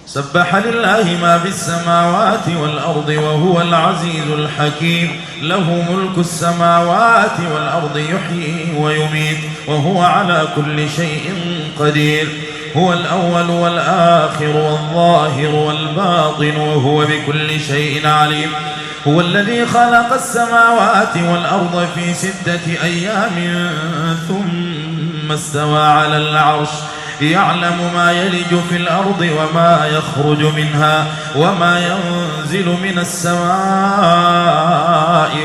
سبح لله ما في السماوات والأرض وهو العزيز الحكيم. له ملك السماوات والأرض يحيي ويميت وهو على كل شيء قدير. هو الأول والآخر والظاهر والباطن وهو بكل شيء عليم. هو الذي خلق السماوات والأرض في 6 أيام ثم استوى على العرش يعلم ما يلج في الأرض وما يخرج منها وما ينزل من السماء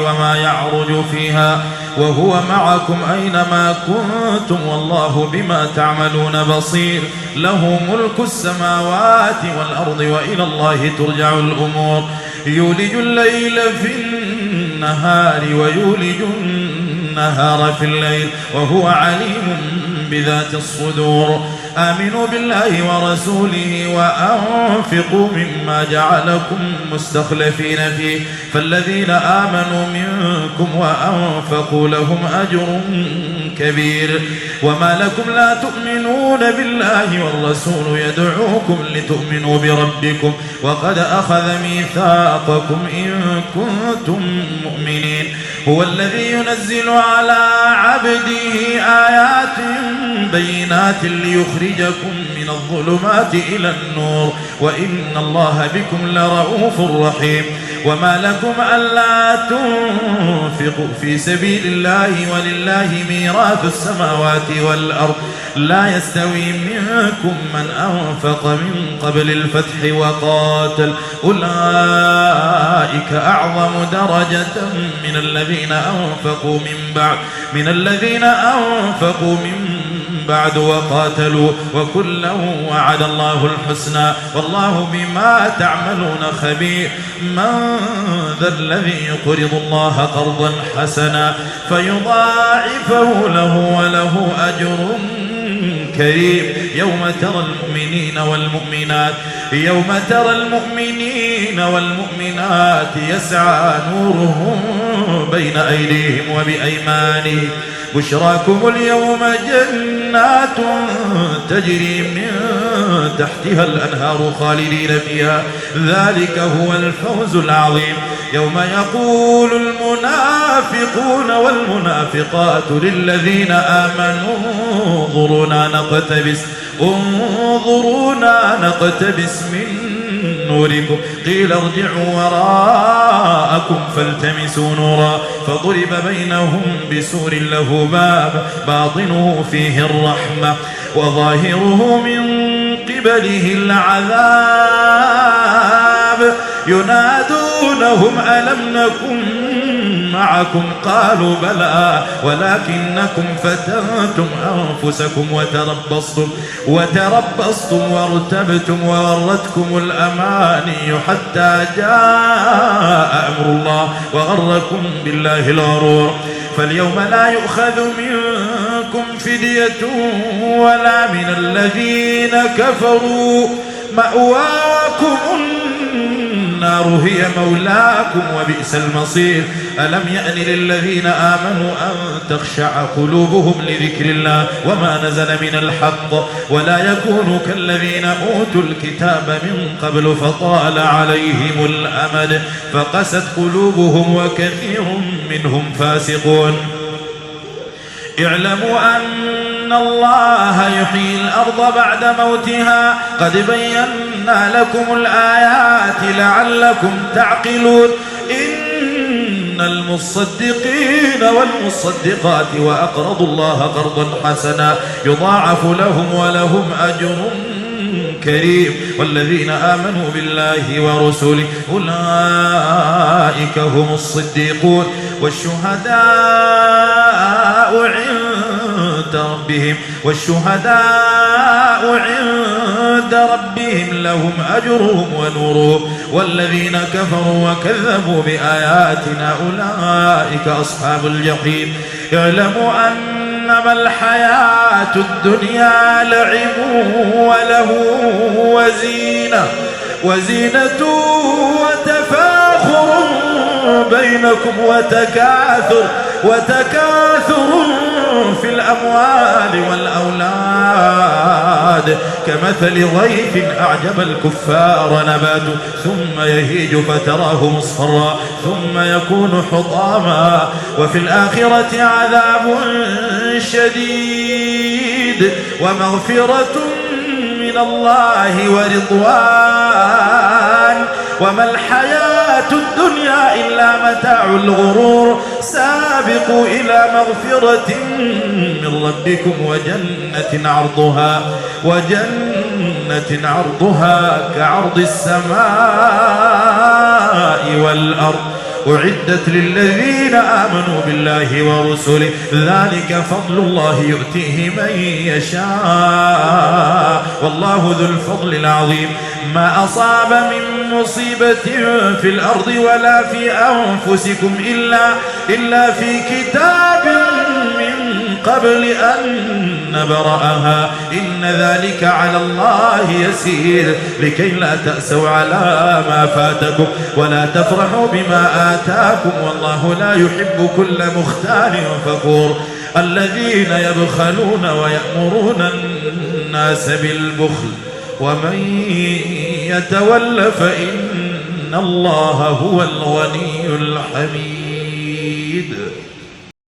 وما يعرج فيها وهو معكم أينما كنتم والله بما تعملون بصير. له ملك السماوات والأرض وإلى الله ترجع الأمور. يولج الليل في النهار ويولج النهار في الليل وهو عليم بذات الصدور. آمنوا بالله ورسوله وأنفقوا مما جعلكم مستخلفين فيه فالذين آمنوا منكم وأنفقوا لهم أجر كبير. وما لكم لا تؤمنون بالله والرسول يدعوكم لتؤمنوا بربكم وقد أخذ ميثاقكم إن كنتم مؤمنين. هو الذي ينزل على عبده آيات بينات ليخرجكم من الظلمات إلى النور وإن الله بكم لرؤوف رحيم. وما لكم ألا تنفقوا في سبيل الله ولله ميراث السماوات والأرض لا يستوي منكم من أنفق من قبل الفتح وقاتل أولئك أعظم درجة من الذين أنفقوا من بعد وقاتلوا وكلا وعد الله الحسنى والله بما تعملون خبير. من ذا الذي يقرض الله قرضا حسنا فيضاعفه له وله أجر كريم. يوم ترى المؤمنين والمؤمنات يسعى نورهم بين أيديهم وبأيمانهم بشراكم اليوم جنات تجري من تحتها الأنهار خالدين فيها ذلك هو الفوز العظيم. يوم يقول المنافقون والمنافقات للذين آمنوا انظرونا نقتبس من نوركم قيل ارجعوا وراءكم فالتمسوا نورا فضرب بينهم بسور له باب باطنه فيه الرحمة وظاهره من قبله العذاب. ينادونهم ألم نكن معكم قالوا بلى ولكنكم فتنتم أنفسكم وتربصتم وارتبتم وغرتكم الأماني حتى جاء أمر الله وغركم بالله الغرور. فاليوم لا يؤخذ منكم فدية ولا من الذين كفروا مأواكم النار هي مولاكم وبئس المصير. ألم يأن للذين آمنوا أن تخشع قلوبهم لذكر الله وما نزل من الحق ولا يكونوا كالذين أوتوا الكتاب من قبل فطال عليهم الأمد فقست قلوبهم وكثير منهم فاسقون. اعلموا أن الله يحيي الأرض بعد موتها قد بينا لكم الآيات لعلكم تعقلون. إن المصدقين والمصدقات وأقرضوا الله قرضا حسنا يضاعف لهم ولهم أجر كريم. والذين آمنوا بالله ورسوله أولئك هم الصديقون والشهداء عند ربهم لهم أجرهم ونورهم. والذين كفروا وكذبوا بآياتنا أولئك أصحاب الجحيم. اعلموا أنما الحياة الدنيا لعب وله وزينة وتفاخر بينكم وتكاثر في الأموال والأولاد رماد كمثل غيث أعجب الكفار نباته ثم يهيج فتراه مصفرا ثم يكون حطاما وفي الآخرة عذاب شديد ومغفرة من الله ورضوان وما الحياة الدنيا إلا متاع الغرور سابقوا إلى مغفرة من ربكم وجنة عرضها كعرض السماء والأرض أعدت للذين آمنوا بالله ورسله ذلك فضل الله يؤتيه من يشاء والله ذو الفضل العظيم ما أصاب من مصيبة في الأرض ولا في أنفسكم إلا في كتاب من قبل أن نبرأها إن ذلك على الله يسير لكي لا تأسوا على ما فاتكم ولا تفرحوا بما آتاكم والله لا يحب كل مختال فخور الذين يبخلون ويأمرون الناس بالبخل ومن يتول فإن الله هو الغني الحميد.